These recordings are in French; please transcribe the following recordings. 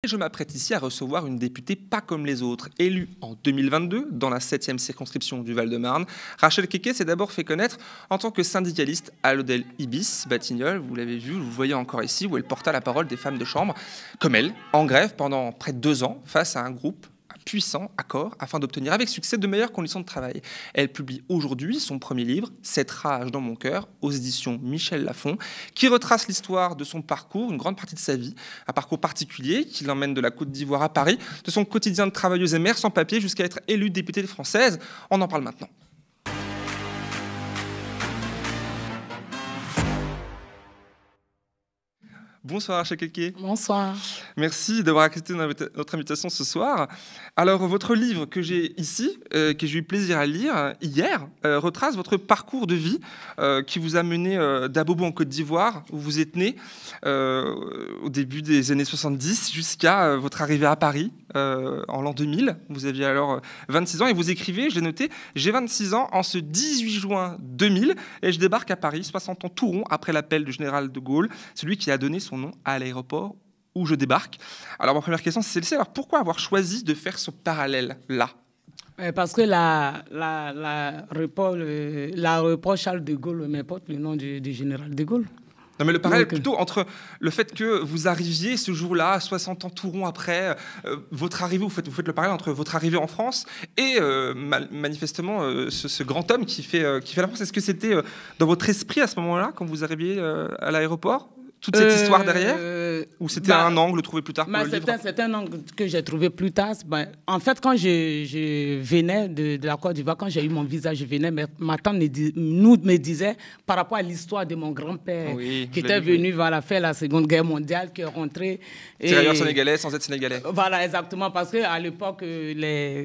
Je m'apprête ici à recevoir une députée pas comme les autres. Élue en 2022 dans la 7e circonscription du Val-de-Marne, Rachel Keke s'est d'abord fait connaître en tant que syndicaliste à l'hôtel Ibis Batignolles. Vous l'avez vu, vous le voyez encore ici, où elle porta la parole des femmes de chambre, comme elle, en grève pendant près de 2 ans face à un groupe puissant accord afin d'obtenir avec succès de meilleures conditions de travail. Elle publie aujourd'hui son premier livre, Cette rage dans mon cœur, aux éditions Michel Lafon, qui retrace l'histoire de son parcours, une grande partie de sa vie, un parcours particulier qui l'emmène de la Côte d'Ivoire à Paris, de son quotidien de travailleuse et mère sans papier jusqu'à être élue députée française. On en parle maintenant. Bonsoir Rachel Keke. Bonsoir. Merci d'avoir accepté notre invitation ce soir. Alors, votre livre que j'ai ici, que j'ai eu plaisir à lire hier, retrace votre parcours de vie qui vous a mené d'Abobo en Côte d'Ivoire, où vous êtes né au début des années 70, jusqu'à votre arrivée à Paris en l'an 2000. Vous aviez alors 26 ans et vous écrivez, j'ai noté, « J'ai 26 ans en ce 18 juin 2000 et je débarque à Paris, 60 ans tout rond après l'appel du général de Gaulle, celui qui a donné son nom à l'aéroport où je débarque. » Alors, ma première question, c'est celle-ci. Alors, pourquoi avoir choisi de faire ce parallèle-là ? Parce que l'aéroport Charles de Gaulle m'importe le nom du général de Gaulle. Non, mais le parallèle plutôt entre le fait que vous arriviez ce jour-là, 60 ans tout rond après, votre arrivée, vous faites le parallèle entre votre arrivée en France et manifestement ce grand homme qui fait la France. Est-ce que c'était dans votre esprit à ce moment-là, quand vous arriviez à l'aéroport, toute cette histoire derrière, ou c'était un angle trouvé plus tard pour le livre ? C'est un angle que j'ai trouvé plus tard. En fait, quand je venais de la Côte d'Ivoire, quand j'ai eu mon visa, je venais, ma tante me disait, par rapport à l'histoire de mon grand-père, qui était venu faire la Seconde Guerre mondiale, qui est rentré... Tirailleur sénégalais sans être sénégalais. Voilà, exactement, parce qu'à l'époque,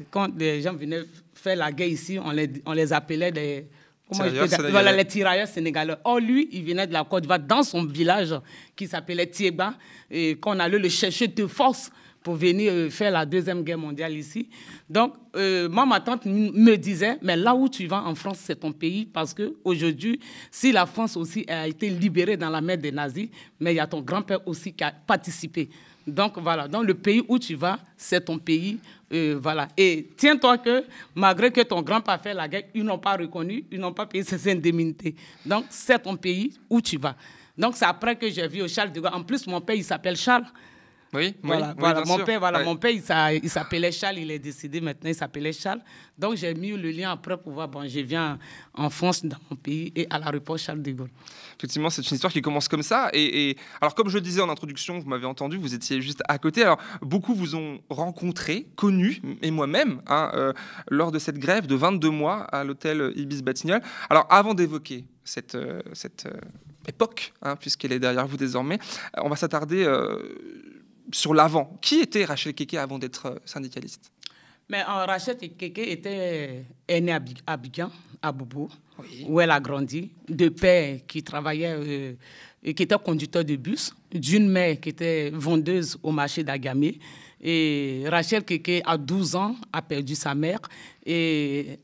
quand les gens venaient faire la guerre ici, on les appelait des... les tirailleurs sénégalais. Or, lui, il venait de la Côte d'Ivoire dans son village qui s'appelait Tiéba, et qu'on allait le chercher de force pour venir faire la Deuxième Guerre mondiale ici. Donc, moi, ma tante me disait, mais là où tu vas en France, c'est ton pays, parce qu'aujourd'hui, si la France aussi a été libérée dans la main des nazis, mais il y a ton grand-père aussi qui a participé. Donc, voilà, dans le pays où tu vas, c'est ton pays. Voilà. Et tiens-toi que, malgré que ton grand-père a fait la guerre, ils n'ont pas reconnu, ils n'ont pas payé ses indemnités. Donc, c'est ton pays où tu vas. Donc, c'est après que j'ai vu au Charles de Gaulle. En plus, mon père, il s'appelle Charles. Oui, mon père, il s'appelait Charles, il est décédé maintenant, il s'appelait Charles. Donc, j'ai mis le lien après pour voir, je viens en France, dans mon pays, et à l'aéroport Charles de Gaulle. Effectivement, c'est une histoire qui commence comme ça. Et alors, comme je le disais en introduction, vous m'avez entendu, vous étiez juste à côté. Alors, beaucoup vous ont rencontré, connu, et moi-même, lors de cette grève de 22 mois à l'hôtel Ibis Batignolles. Alors, avant d'évoquer cette époque, puisqu'elle est derrière vous désormais, on va s'attarder sur l'avant. Qui était Rachel Keke avant d'être syndicaliste ? Mais Rachel Keke est née à Abidjan, à Bobo, où elle a grandi, de père qui travaillait, qui était conducteur de bus, d'une mère qui était vendeuse au marché d'Agamé. Et Rachel Keke, à 12 ans, a perdu sa mère et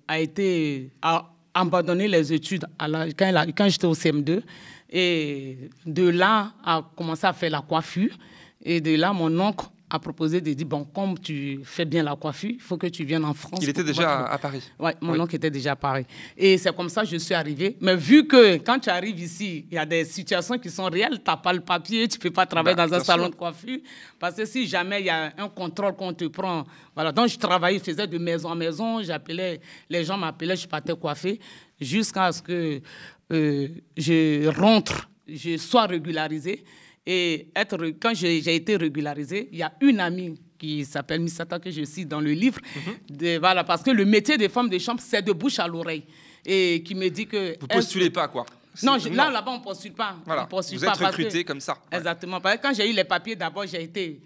a abandonné les études quand j'étais au CM2. Et de là, a commencé à faire la coiffure. Et de là, mon oncle a proposé de dire, bon, comme tu fais bien la coiffure, il faut que tu viennes en France. Il était déjà à Paris. Ouais, mon oncle était déjà à Paris. Et c'est comme ça que je suis arrivée. Mais vu que quand tu arrives ici, il y a des situations qui sont réelles, tu n'as pas le papier, tu ne peux pas travailler dans un salon de coiffure. Parce que si jamais il y a un contrôle qu'on te prend, voilà. Donc je travaillais, je faisais de maison en maison, les gens m'appelaient, je partais coiffer, jusqu'à ce que je rentre, je sois régularisée. Et quand j'ai été régularisée, il y a une amie qui s'appelle Misata, que je cite dans le livre, voilà, parce que le métier des femmes de chambre, c'est de bouche à l'oreille. Et qui me dit que... Vous ne postulez pas, quoi. Non, là-bas, on ne postule pas. Voilà. Vous êtes recrutée comme ça. Ouais. Exactement. Parce que quand j'ai eu les papiers, d'abord, j'ai été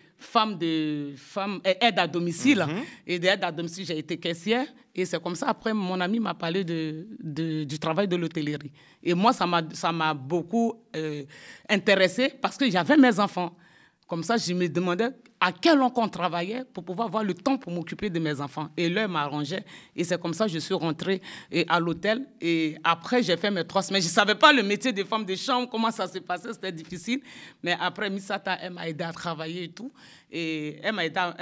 aide à domicile. Et d'aide à domicile, j'ai été caissière. Et c'est comme ça, après, mon ami m'a parlé du travail de l'hôtellerie. Et moi, ça m'a beaucoup intéressée parce que j'avais mes enfants. Comme ça, je me demandais à quel heure on travaillait pour pouvoir avoir le temps pour m'occuper de mes enfants. Et l'heure m'arrangeait. Et c'est comme ça que je suis rentrée à l'hôtel. Et après, j'ai fait mes 3 semaines. Je ne savais pas le métier de femme de chambre, comment ça se passait, c'était difficile. Mais après, Misata, elle m'a aidé à travailler et tout. Et elle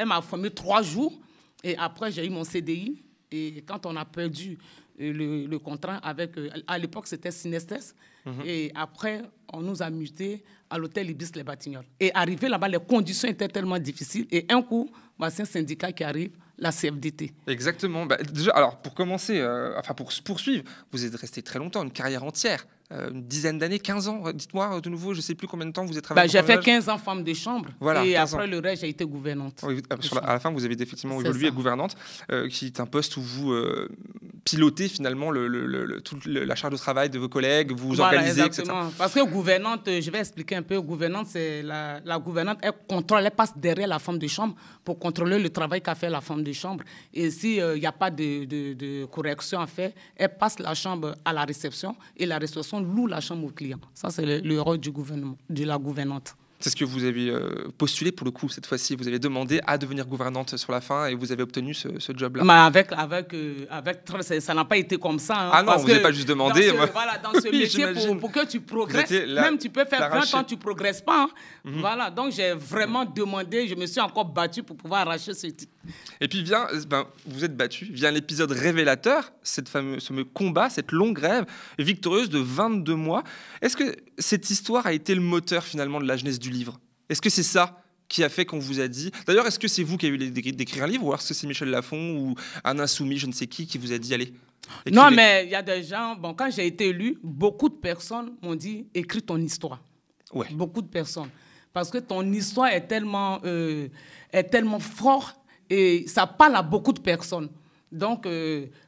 m'a formé 3 jours. Et après, j'ai eu mon CDI. Et quand on a perdu le contrat avec... à l'époque, c'était Synesthèse. Et après, on nous a mutés à l'hôtel Ibis Les Batignolles. Et arrivé là-bas, les conditions étaient tellement difficiles. Et un coup, c'est un syndicat qui arrive, la CFDT. Exactement. Déjà, alors, pour commencer, pour poursuivre, vous êtes resté très longtemps, une carrière entière. Une dizaine d'années, 15 ans, dites-moi de nouveau, je ne sais plus combien de temps vous êtes travaillé. J'ai fait 15 ans femme de chambre, voilà, et après le reste, j'ai été gouvernante. Oui, à la fin, vous avez effectivement évolué gouvernante, qui est un poste où vous pilotez finalement toute la charge de travail de vos collègues, vous organisez, exactement. Etc. Parce que gouvernante, je vais expliquer un peu, gouvernante, c'est la gouvernante, elle contrôle, elle passe derrière la femme de chambre pour contrôler le travail qu'a fait la femme de chambre. Et s'il n'y a pas de correction à faire, elle passe la chambre à la réception et la réception loue la chambre au client. Ça, c'est le rôle du gouvernement, de la gouvernante. C'est ce que vous avez postulé pour le coup cette fois-ci. Vous avez demandé à devenir gouvernante sur la fin et vous avez obtenu ce job-là. Mais ça n'a pas été comme ça. Hein, ah non, vous n'avez pas juste demandé. Dans ce métier, pour que tu progresses, même tu peux faire 20 ans, tu ne progresses pas. Hein. Voilà, donc j'ai vraiment demandé, je me suis encore battue pour pouvoir arracher ce titre. Et puis vous êtes battu, vient l'épisode révélateur, ce fameux combat, cette longue grève victorieuse de 22 mois. Est-ce que cette histoire a été le moteur finalement de la jeunesse du livre? Est-ce que c'est ça qui a fait qu'on vous a dit... D'ailleurs, est-ce que c'est vous qui avez eu l'idée d'écrire un livre, ou alors est-ce que c'est Michel Lafon ou un insoumis, je ne sais qui vous a dit, allez, écrivez. Non, mais il y a des gens... Bon, quand j'ai été élue, beaucoup de personnes m'ont dit, écris ton histoire. Ouais. Beaucoup de personnes. Parce que ton histoire est tellement forte et ça parle à beaucoup de personnes. Donc,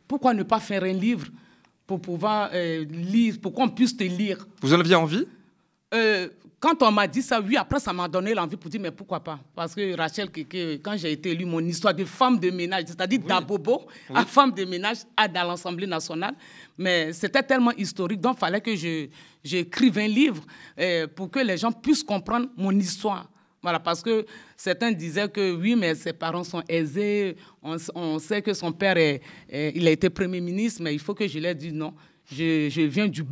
pourquoi ne pas faire un livre pour pouvoir lire, pour qu'on puisse te lire? Vous en aviez envie? Quand on m'a dit ça, oui, après, ça m'a donné l'envie pour dire, mais pourquoi pas? Parce que Rachel Keke, quand j'ai été élue, mon histoire de femme de ménage, c'est-à-dire d'Abobo à femme de ménage dans l'Assemblée nationale, mais c'était tellement historique, donc il fallait que j'écrive un livre pour que les gens puissent comprendre mon histoire. Voilà, parce que certains disaient que oui, mais ses parents sont aisés, on sait que son père, il a été Premier ministre, mais il faut que je leur dise non. Je viens du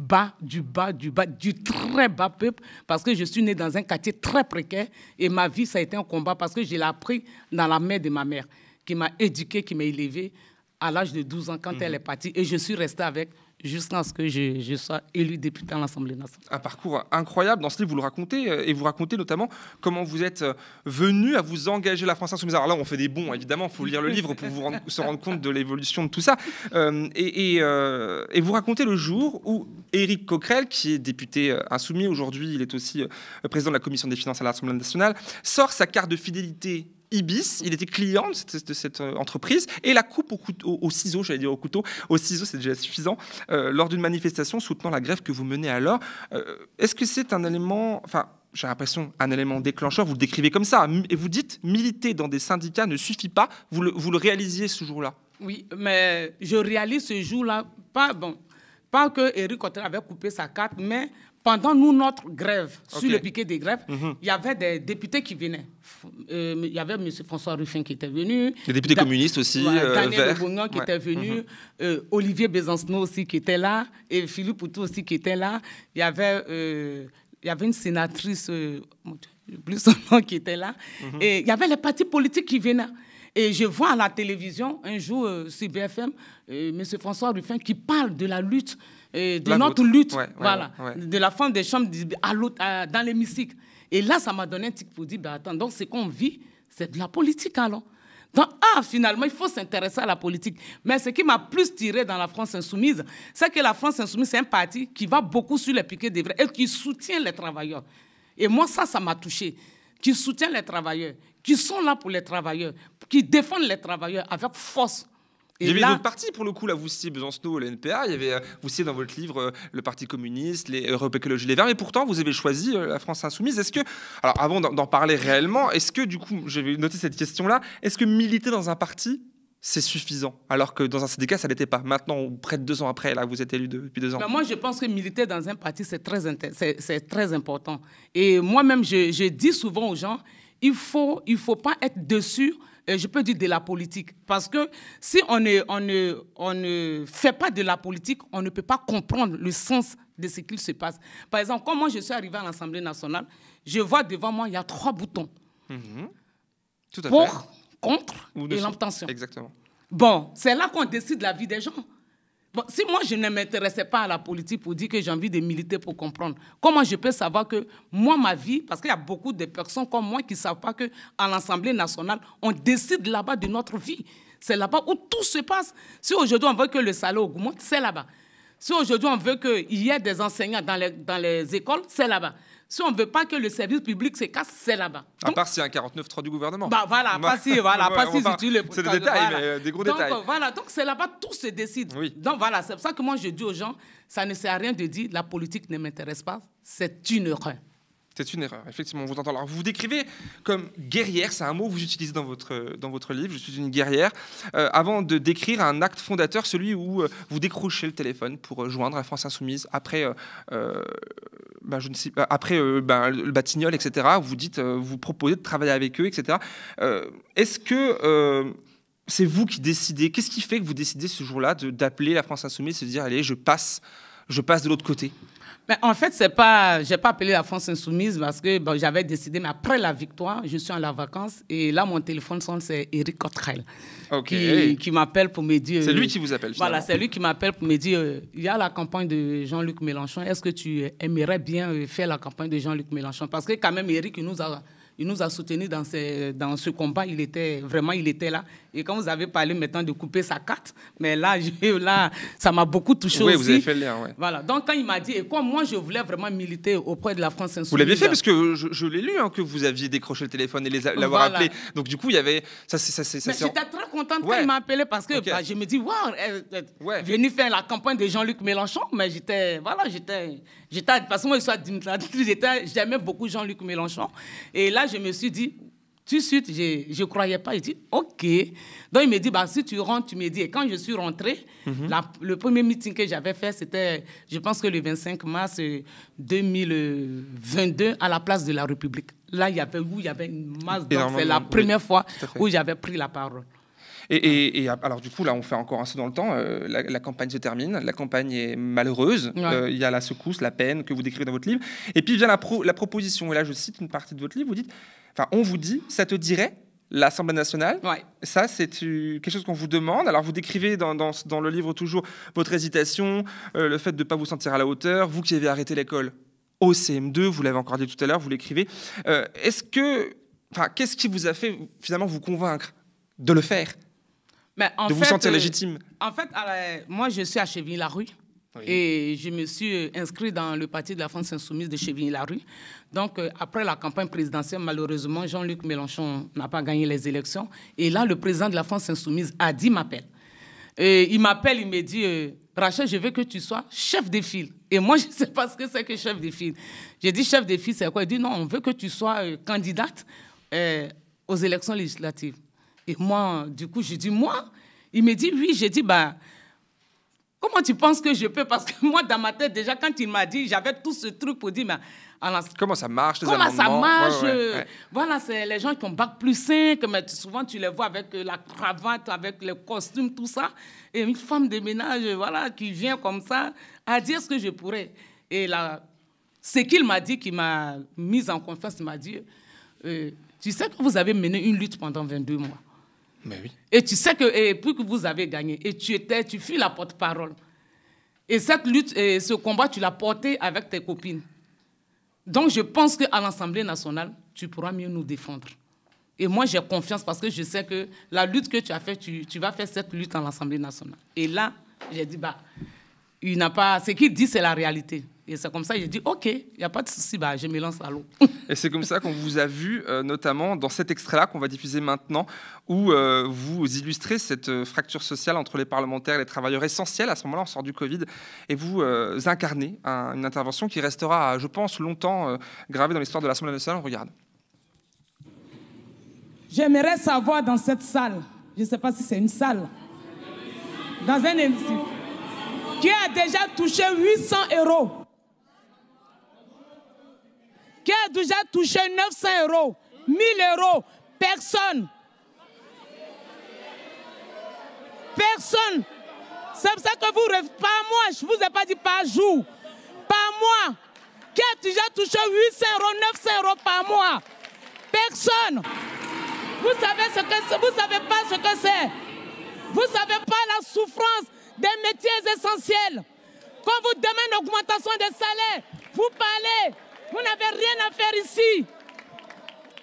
très bas peuple, parce que je suis née dans un quartier très précaire et ma vie, ça a été un combat parce que je l'ai appris dans la mère de ma mère, qui m'a éduquée, qui m'a élevée à l'âge de 12 ans quand elle est partie. Et je suis restée avec jusqu'à ce que je sois élu député à l'Assemblée nationale. Un parcours incroyable. Dans ce livre, vous le racontez, et vous racontez notamment comment vous êtes venu à vous engager la France Insoumise. Alors là, on fait des bons, évidemment, il faut lire le livre pour se rendre compte de l'évolution de tout ça. Et vous racontez le jour où Éric Coquerel, qui est député insoumis, aujourd'hui, il est aussi président de la Commission des finances à l'Assemblée nationale, sort sa carte de fidélité Ibis, il était client de cette entreprise, et la coupe au ciseau, j'allais dire au couteau, au ciseau, c'est déjà suffisant, lors d'une manifestation soutenant la grève que vous menez alors. Est-ce que c'est un élément, j'ai l'impression, un élément déclencheur, vous le décrivez comme ça, et vous dites, militer dans des syndicats ne suffit pas, vous le réalisiez ce jour-là? Oui, mais je réalise ce jour-là, pas que Éric Coquerel avait coupé sa carte, mais pendant notre grève, sur le piquet des grèves, il y avait des députés qui venaient. Il y avait M. François Ruffin qui était venu. Des députés communistes aussi. Daniel Obongan qui était venu. Olivier Besancenot aussi qui était là. Et Philippe Poutou aussi qui était là. Il y avait une sénatrice, plus son nom, qui était là. Et il y avait les partis politiques qui venaient. Et je vois à la télévision, un jour, sur BFM, M. François Ruffin qui parle de la lutte, de notre lutte, de la femme des chambres dans l'hémicycle. Et là, ça m'a donné un tic pour dire, attends, donc ce qu'on vit, c'est de la politique alors. Donc, finalement, il faut s'intéresser à la politique. Mais ce qui m'a plus tiré dans la France Insoumise, c'est que la France Insoumise, c'est un parti qui va beaucoup sur les piquets des vrais et qui soutient les travailleurs. Et moi, ça m'a touché. Qui soutient les travailleurs, qui sont là pour les travailleurs, qui défendent les travailleurs avec force. Il y avait d'autres partis, pour le coup, là, vous citiez Besancenot, le NPA, vous citez dans votre livre le Parti communiste, les Europe Écologie Les Verts, mais pourtant, vous avez choisi la France Insoumise. Est-ce que, alors avant d'en parler réellement, est-ce que, du coup, j'avais noté cette question-là, est-ce que militer dans un parti, c'est suffisant, alors que dans un syndicat, ça ne l'était pas. Maintenant, près de 2 ans après, là, vous êtes élu depuis 2 ans. Ben moi, je pense que militer dans un parti, c'est très important. Et moi-même, je dis souvent aux gens, il faut pas être dessus, je peux dire de la politique. Parce que si on ne fait pas de la politique, on ne peut pas comprendre le sens de ce qu'il se passe. Par exemple, quand moi, je suis arrivé à l'Assemblée nationale, je vois devant moi, il y a 3 boutons. Tout à fait. Pour, contre et l'abstention. Exactement. Bon, c'est là qu'on décide la vie des gens. Bon, si moi, je ne m'intéressais pas à la politique pour dire que j'ai envie de militer pour comprendre, comment je peux savoir que moi, ma vie, parce qu'il y a beaucoup de personnes comme moi qui ne savent pas qu'à l'Assemblée nationale, on décide là-bas de notre vie. C'est là-bas où tout se passe. Si aujourd'hui, on veut que le salaire augmente, c'est là-bas. Si aujourd'hui, on veut qu'il y ait des enseignants dans les écoles, c'est là-bas. Si on ne veut pas que le service public se casse, c'est là-bas. À part s'il y a un 49.3 du gouvernement. Bah voilà, pas si tu le... C'est des détails, mais des gros détails. Voilà, donc c'est là-bas, tout se décide. Oui. Donc voilà, c'est pour ça que moi je dis aux gens, ça ne sert à rien de dire la politique ne m'intéresse pas, c'est une erreur. C'est une erreur, effectivement, on vous entend. Alors, vous vous décrivez comme guerrière, c'est un mot que vous utilisez dans votre livre, je suis une guerrière, avant de décrire un acte fondateur, celui où vous décrochez le téléphone pour joindre la France Insoumise après, le Batignolles, etc. Vous dites, vous proposez de travailler avec eux, etc. Est-ce que c'est vous qui décidez, qu'est-ce qui fait que vous décidez ce jour-là d'appeler la France Insoumise et de dire, allez, je passe de l'autre côté? Mais en fait, j'ai pas appelé la France Insoumise parce que j'avais décidé, mais après la victoire, je suis en la vacances et là, mon téléphone sonne, c'est Éric Cottrell qui m'appelle pour me dire... C'est lui qui vous appelle, finalement. Voilà, c'est lui qui m'appelle pour me dire, il y a la campagne de Jean-Luc Mélenchon, est-ce que tu aimerais bien faire la campagne de Jean-Luc Mélenchon? Parce que quand même, Éric, il nous a soutenus dans ce combat, il était là. Et quand vous avez parlé maintenant de couper sa carte, mais là ça m'a beaucoup touché aussi. Oui, vous avez fait le lien, oui. Voilà, donc quand il m'a dit, et comme moi je voulais vraiment militer auprès de la France Insoumise... Vous l'aviez fait parce que je l'ai lu, que vous aviez décroché le téléphone et l'avoir appelé. Donc du coup, il y avait... Mais j'étais très contente quand il m'a appelé parce que je me dis, waouh, venu faire la campagne de Jean-Luc Mélenchon, mais j'étais... Parce que moi, j'aimais beaucoup Jean-Luc Mélenchon. Et là, je me suis dit, tout de suite, je ne croyais pas. Il dit, OK. Donc, il me dit, si tu rentres, tu me dis. Et quand je suis rentré, le premier meeting que j'avais fait, c'était, je pense que le 25 mars 2022, à la place de la République. Là, il y avait une masse. Donc, c'est la première fois où j'avais pris la parole. Et alors du coup, là, on fait encore un saut dans le temps. La campagne se termine, la campagne est malheureuse. Il y a la secousse, la peine que vous décrivez dans votre livre. Et puis vient la proposition. Et là, je cite une partie de votre livre. On vous dit, ça te dirait l'Assemblée nationale. Ça, c'est quelque chose qu'on vous demande. Alors, vous décrivez dans le livre toujours votre hésitation, le fait de ne pas vous sentir à la hauteur. Vous qui avez arrêté l'école au CM2, vous l'avez encore dit tout à l'heure, vous l'écrivez. Qu'est-ce qui vous a fait finalement vous convaincre de le faire? De vous sentir légitime? En fait, moi, je suis à Chevigny-la-Rue. Oui. Et je me suis inscrit dans le parti de la France Insoumise de Chevigny-la-Rue. Donc, après la campagne présidentielle, malheureusement, Jean-Luc Mélenchon n'a pas gagné les élections. Et là, le président de la France Insoumise m'appelle. Et il m'appelle, il me dit, Rachel, je veux que tu sois chef de file. Et moi, je ne sais pas ce que c'est que chef de file. J'ai dit, chef de file, c'est quoi? Il dit, non, on veut que tu sois candidate aux élections législatives. Et moi, du coup, je dis, moi? Il me dit, oui. J'ai dit, comment tu penses que je peux? Parce que moi, dans ma tête, déjà, quand il m'a dit, j'avais tout ce truc pour dire, comment ça marche, les amendements? Comment ça marche? Ouais. Voilà, c'est les gens qui ont bac plus 5, mais souvent, tu les vois avec la cravate, avec le costume, tout ça. Et une femme de ménage, qui vient comme ça, à dire ce que je pourrais. Et là, ce qu'il m'a dit, qui m'a mise en confiance, il m'a dit, tu sais que vous avez mené une lutte pendant 22 mois. Mais oui. Et tu sais que, et puis que vous avez gagné, et tu fus la porte-parole. Et cette lutte, et ce combat, tu l'as porté avec tes copines. Donc, je pense qu'à l'Assemblée nationale, tu pourras mieux nous défendre. Et moi, j'ai confiance parce que je sais que la lutte que tu as faite, tu vas faire cette lutte à l'Assemblée nationale. Et là, j'ai dit, il n'a pas... Ce qu'il dit, c'est la réalité. Et c'est comme ça, j'ai dit, OK, il n'y a pas de souci, je me lance à l'eau. Et c'est comme ça qu'on vous a vu, notamment dans cet extrait-là qu'on va diffuser maintenant, où vous illustrez cette fracture sociale entre les parlementaires et les travailleurs essentiels. À ce moment-là, on sort du Covid, et vous incarnez une intervention qui restera, je pense, longtemps gravée dans l'histoire de l'Assemblée nationale. On regarde. J'aimerais savoir dans cette salle, je ne sais pas si c'est une salle, dans un hémicycle, qui a déjà touché 800 €, qui a déjà touché 900 €, 1000 €, personne. Personne. C'est pour ça que vous, pas moi, je ne vous ai pas dit par jour, par mois, qui a déjà touché 800 €, 900 € par mois. Personne. Vous savez pas ce que c'est. Vous ne savez pas la souffrance des métiers essentiels. Quand vous demandez une augmentation des salaires, vous parlez. Vous n'avez rien à faire ici.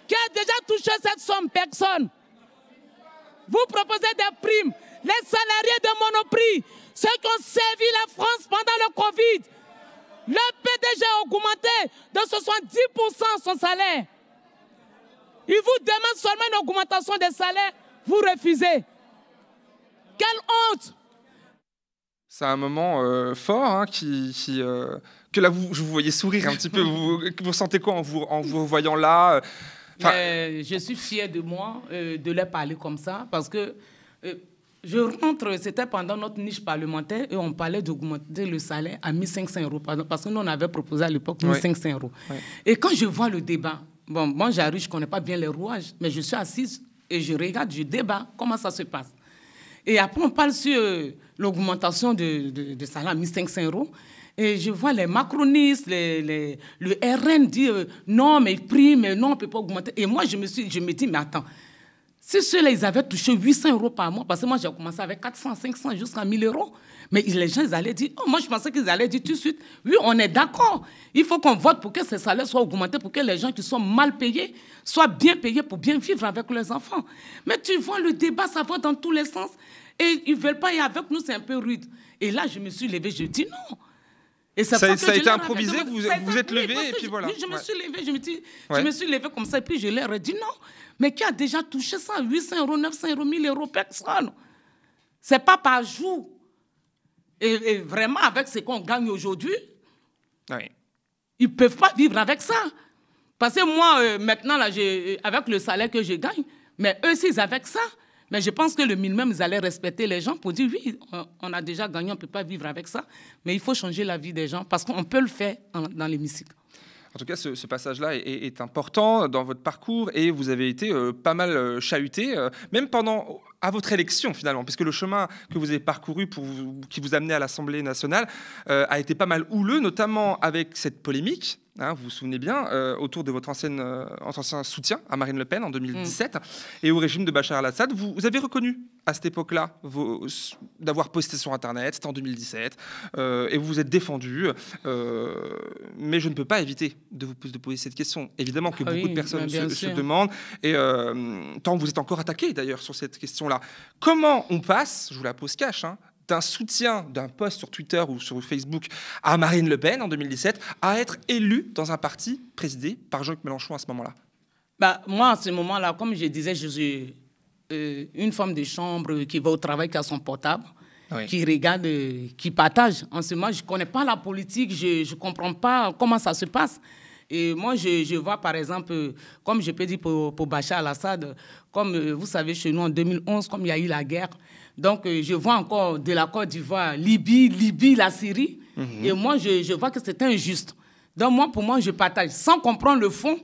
Qui a déjà touché cette somme? Personne. Vous proposez des primes. Les salariés de Monoprix, ceux qui ont servi la France pendant le Covid, le PDG a augmenté de 70% son salaire. Il vous demande seulement une augmentation des salaires, vous refusez. Quelle honte! C'est un moment fort hein, que là, je vous voyais sourire un petit peu. Vous sentez quoi en vous voyant là Je suis fière de moi de leur parler comme ça parce que je rentre, c'était pendant notre niche parlementaire et on parlait d'augmenter le salaire à 1 500 € parce que nous on avait proposé à l'époque 1 500 €. Ouais. Et quand je vois le débat, bon, moi j'arrive, je ne connais pas bien les rouages, mais je suis assise et je regarde, je débat, comment ça se passe. Et après, on parle sur l'augmentation de salaire à 1 500 €. Et je vois les macronistes, le RN dire non, mais prime, non, on ne peut pas augmenter. Et moi, je me dis, mais attends, si ceux-là, ils avaient touché 800 € par mois, parce que moi, j'ai commencé avec 400, 500, jusqu'à 1 000 €. Mais les gens, ils allaient dire, oh, moi, je pensais qu'ils allaient dire tout de suite, oui, on est d'accord. Il faut qu'on vote pour que ces salaires soient augmentés, pour que les gens qui sont mal payés soient bien payés pour bien vivre avec leurs enfants. Mais tu vois, le débat, ça va dans tous les sens. Et ils ne veulent pas, et avec nous, c'est un peu rude. Et là, je me suis levée, je dis non. Et ça a été improvisé, vous êtes levé, et puis voilà. Je me suis levée, je me suis levée comme ça, et puis je leur ai dit non. Mais qui a déjà touché ça, 800 €, 900 €, 1 000 €, personne. Ce n'est pas par jour. Et vraiment, avec ce qu'on gagne aujourd'hui, ils ne peuvent pas vivre avec ça. Parce que moi, maintenant, là, avec le salaire que je gagne, mais eux, s'ils avec ça, mais je pense que le minimum, ils allaient respecter les gens pour dire, oui, on a déjà gagné, on ne peut pas vivre avec ça, mais il faut changer la vie des gens parce qu'on peut le faire dans l'hémicycle. En tout cas, ce passage-là est important dans votre parcours et vous avez été pas mal chahuté, même à votre élection finalement, puisque le chemin que vous avez parcouru qui vous amenait à l'Assemblée nationale a été pas mal houleux, notamment avec cette polémique. Hein, vous vous souvenez bien, autour de votre ancien soutien à Marine Le Pen en 2017 et au régime de Bachar el-Assad. Vous avez reconnu à cette époque-là d'avoir posté sur Internet, c'était en 2017, et vous vous êtes défendu. Mais je ne peux pas éviter de vous poser cette question. Évidemment que beaucoup de personnes se demandent, et tant vous êtes encore attaqué d'ailleurs sur cette question-là. Comment on passe, je vous la pose cash, d'un soutien d'un post sur Twitter ou sur Facebook à Marine Le Pen en 2017 à être élu dans un parti présidé par Jean-Luc Mélenchon à ce moment-là? Moi, à ce moment-là, comme je disais, je suis une femme de chambre qui va au travail, qui a son portable, qui regarde, qui partage. En ce moment, je ne connais pas la politique, je ne comprends pas comment ça se passe. Et moi, je vois, par exemple, comme je peux dire pour Bachar el-Assad, comme vous savez, chez nous, en 2011, comme il y a eu la guerre, donc je vois encore de la Côte d'Ivoire, Libye, la Syrie, et moi, je vois que c'est injuste. Donc, pour moi, je partage, sans comprendre le fond.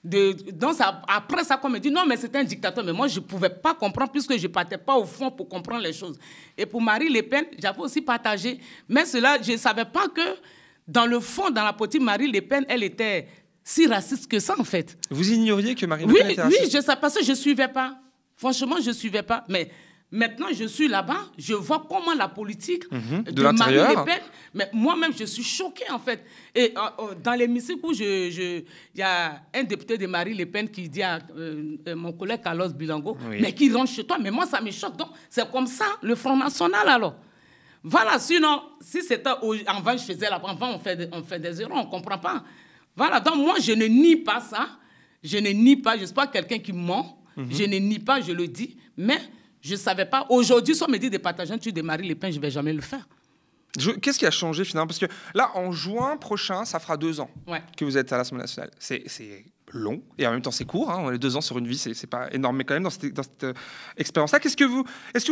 Donc après ça, qu'on me dit, non, mais c'est un dictateur. Mais moi, je ne pouvais pas comprendre, puisque je ne partais pas au fond pour comprendre les choses. Et pour Marine Le Pen, j'avais aussi partagé. Mais cela, je ne savais pas que, dans le fond, dans la politique, Marine Le Pen, elle était si raciste que ça, en fait. Vous ignoriez que Marine Le Pen était raciste? Oui, je sais, parce que je ne suivais pas. Franchement, je ne suivais pas. Mais maintenant, je suis là-bas, je vois comment la politique de Marine Le Pen... Mais moi-même, je suis choquée, en fait. Et dans l'hémicycle où il y a un député de Marine Le Pen qui dit à mon collègue Carlos Bilango, mais qui rentre chez toi. Mais moi, ça me choque. Donc, c'est comme ça, le Front National, alors. Voilà, sinon, si c'était avant, je faisais avant, on fait des erreurs, on ne comprend pas. Voilà, donc moi, je ne nie pas ça. Je ne nie pas, je ne suis pas quelqu'un qui ment. Je ne nie pas, je le dis. Mais je ne savais pas. Aujourd'hui, si on me dit de partager un truc de Marine Le Pen, je ne vais jamais le faire. Qu'est-ce qui a changé finalement? Parce que là, en juin prochain, ça fera 2 ans que vous êtes à l'Assemblée nationale. C'est long, et en même temps c'est court, hein, les 2 ans sur une vie, c'est pas énorme, mais quand même dans cette expérience-là, est-ce que vous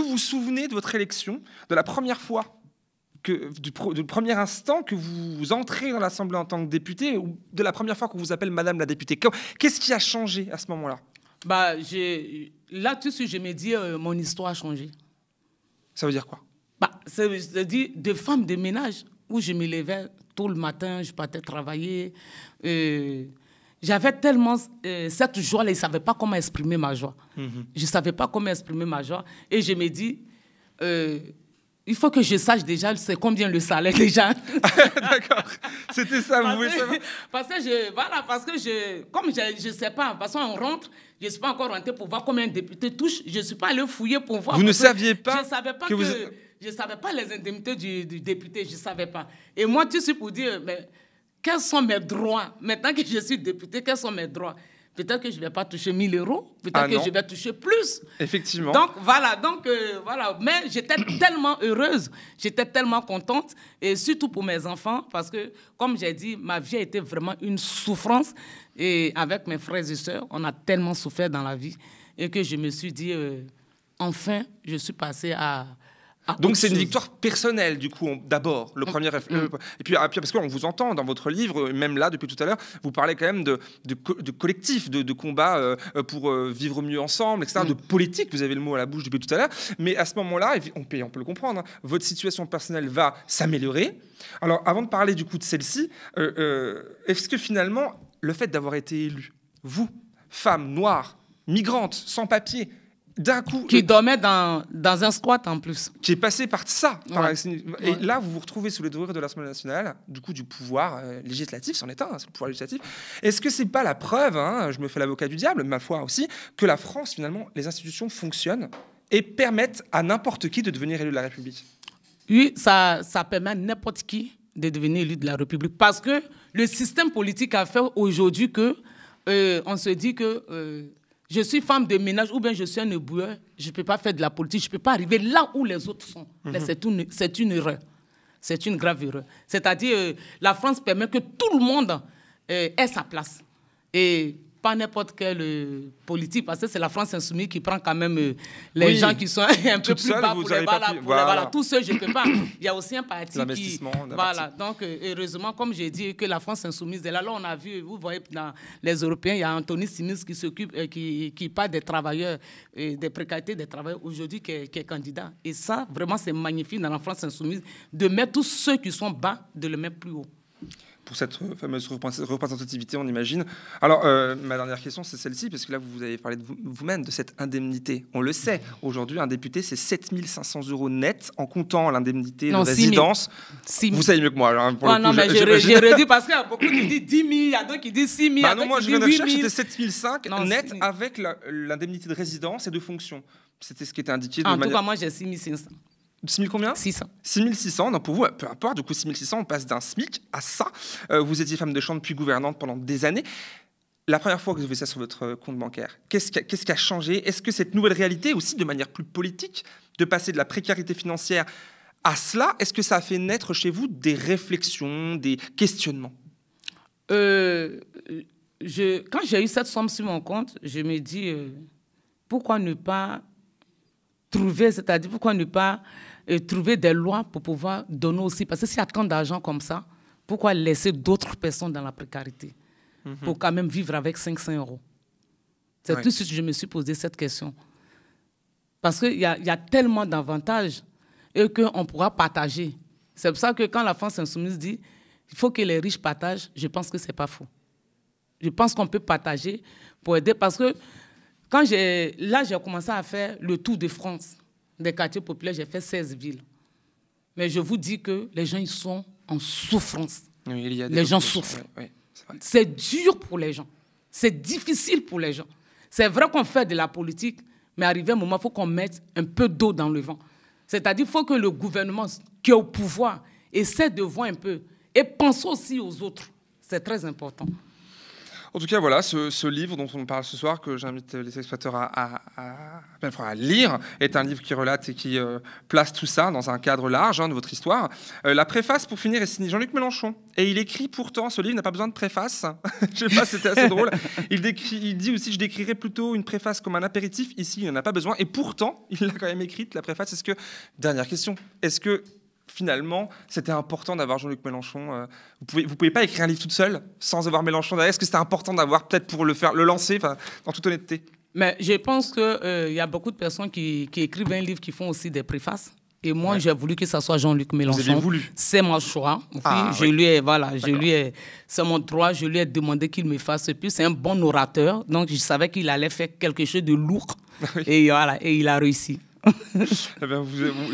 vous souvenez de votre élection, de la première fois, du premier instant que vous entrez dans l'Assemblée en tant que député, ou de la première fois qu'on vous appelle Madame la députée? Qu'est-ce qui a changé à ce moment-là? Là, tout de suite, je me dis, mon histoire a changé. Ça veut dire quoi? C'est-à-dire de femme de ménage, où je me levais tôt le matin, je partais travailler. J'avais tellement cette joie-là, je ne savais pas comment exprimer ma joie. Je ne savais pas comment exprimer ma joie. Et je me dis, il faut que je sache déjà c'est combien le salaire déjà. D'accord, c'était ça, vous voulez savoir? Parce que comme je ne sais pas, parce qu'on rentre, je ne suis pas encore rentré pour voir combien un député touche. Je ne suis pas allé fouiller pour voir. Vous ne saviez pas? Je ne savais pas je savais pas les indemnités du député, je ne savais pas. Et moi, tu sais, pour dire, mais quels sont mes droits? Maintenant que je suis député, quels sont mes droits? Peut-être que je ne vais pas toucher 1 000 €, peut-être que je vais toucher plus. Effectivement. Donc, voilà. Mais j'étais tellement heureuse, j'étais tellement contente, et surtout pour mes enfants, parce que, comme j'ai dit, ma vie a été vraiment une souffrance. Et avec mes frères et sœurs, on a tellement souffert dans la vie, et que je me suis dit, enfin, je suis passée à... Donc c'est une victoire personnelle, du coup, d'abord, le premier réflexe. Et puis parce qu'on vous entend dans votre livre, même là, depuis tout à l'heure, vous parlez quand même de collectif, de combat pour vivre mieux ensemble, etc., de politique, vous avez le mot à la bouche depuis tout à l'heure. Mais à ce moment-là, on peut le comprendre, hein, votre situation personnelle va s'améliorer. Alors, avant de parler du coup de celle-ci, est-ce que finalement, le fait d'avoir été élu, vous, femme noire, migrante, sans papier, d'un coup... Qui dormait dans un squat en plus. Qui est passé par ça. Ouais. Et là, vous vous retrouvez sous les dorures de l'Assemblée nationale, du coup, du pouvoir législatif, c'en est un, hein, c'est le pouvoir législatif. Est-ce que c'est pas la preuve, hein, je me fais l'avocat du diable, ma foi aussi, que la France, finalement, les institutions fonctionnent et permettent à n'importe qui de devenir élu de la République? Oui, ça permet à n'importe qui de devenir élu de la République. Parce que le système politique a fait aujourd'hui que on se dit que... je suis femme de ménage ou bien je suis un éboueur, je ne peux pas faire de la politique, je ne peux pas arriver là où les autres sont. Mais c'est une erreur. C'est une grave erreur. C'est-à-dire, la France permet que tout le monde ait sa place. Et pas n'importe quel politique, parce que c'est la France insoumise qui prend quand même les gens qui sont un peu plus bas pour les balles. Tous ceux, je ne peux pas. Il y a aussi un parti qui... Voilà. Donc, heureusement, comme j'ai dit, que la France insoumise est là. Là, on a vu, vous voyez, dans les Européens, il y a Anthony Simis qui s'occupe, qui parle des travailleurs, des précarités des travailleurs aujourd'hui, qui est candidat. Et ça, vraiment, c'est magnifique dans la France insoumise, de mettre tous ceux qui sont bas, de les mettre plus haut. Pour cette fameuse représentativité, on imagine. Alors, ma dernière question, c'est celle-ci, parce que là, vous avez parlé de vous-même, de cette indemnité. On le sait, aujourd'hui, un député, c'est 7 500 € net, en comptant l'indemnité de résidence. 6 000. Vous savez mieux que moi. Hein, pour non, mais j'ai réduit, parce qu'il y a beaucoup qui disent 10 000, il y a d'autres qui disent 6 000. Non, moi, je viens de recherche, c'était 7 500 net avec l'indemnité de résidence et de fonction. C'était ce qui était indiqué. En tout cas, moi, j'ai 6 500. 6 000 combien? 600. 6 600, donc pour vous, peu importe, du coup 6 600, on passe d'un SMIC à ça. Vous étiez femme de chambre puis gouvernante pendant des années. La première fois que vous avez ça sur votre compte bancaire, qu'est-ce qui a changé? Est-ce que cette nouvelle réalité, aussi de manière plus politique, de passer de la précarité financière à cela, est-ce que ça a fait naître chez vous des réflexions, des questionnements? Quand j'ai eu cette somme sur mon compte, je me dis, pourquoi ne pas trouver, c'est-à-dire pourquoi ne pas trouver des lois pour pouvoir donner aussi, parce que s'il y a tant d'argent comme ça, pourquoi laisser d'autres personnes dans la précarité pour quand même vivre avec 500 €? C'est tout de suite que je me suis posé cette question. Parce qu'il y a tellement d'avantages et qu'on pourra partager. C'est pour ça que quand la France insoumise dit il faut que les riches partagent, je pense que ce n'est pas faux. Je pense qu'on peut partager pour aider, parce que quand j'ai commencé à faire le tour de France, des quartiers populaires, j'ai fait 16 villes. Mais je vous dis que les gens, ils sont en souffrance. Oui, les gens souffrent. Oui, c'est dur pour les gens. C'est difficile pour les gens. C'est vrai qu'on fait de la politique, mais arrivé un moment, il faut qu'on mette un peu d'eau dans le vent. C'est-à-dire qu'il faut que le gouvernement qui est au pouvoir essaie de voir un peu et pense aussi aux autres. C'est très important. En tout cas, voilà, ce livre dont on parle ce soir, que j'invite les spectateurs à à lire, est un livre qui relate et qui place tout ça dans un cadre large de votre histoire. La préface, pour finir, est signée Jean-Luc Mélenchon. Et il écrit pourtant, ce livre n'a pas besoin de préface. Je sais pas, c'était assez drôle. Il dit aussi, je décrirais plutôt une préface comme un apéritif. Ici, il n'en a pas besoin. Et pourtant, il l'a quand même écrite, la préface. Dernière question, est-ce que finalement, c'était important d'avoir Jean-Luc Mélenchon. Vous pouvez pas écrire un livre toute seule sans avoir Mélenchon derrière. Est-ce que c'était important d'avoir, peut-être pour le lancer, en toute honnêteté? Mais je pense qu'il y a beaucoup de personnes qui écrivent un livre qui font aussi des préfaces. Et moi, j'ai voulu que ça soit Jean-Luc Mélenchon. Vous avez voulu? C'est mon choix. C'est mon droit. Je lui ai demandé qu'il me fasse. Et puis, c'est un bon orateur. Donc, je savais qu'il allait faire quelque chose de lourd. Oui. Et voilà, et il a réussi. Eh bien,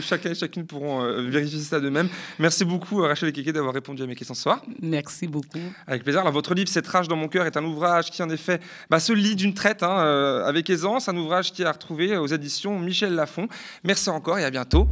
chacun et chacune pourront vérifier ça d'eux-mêmes. Merci beaucoup, Rachel Ekeke, d'avoir répondu à mes questions ce soir. Merci beaucoup. Avec plaisir. Alors, votre livre, Cette rage dans mon cœur, est un ouvrage qui, en effet, se lit d'une traite avec aisance. Un ouvrage qui est à retrouver aux éditions Michel Lafon. Merci encore et à bientôt.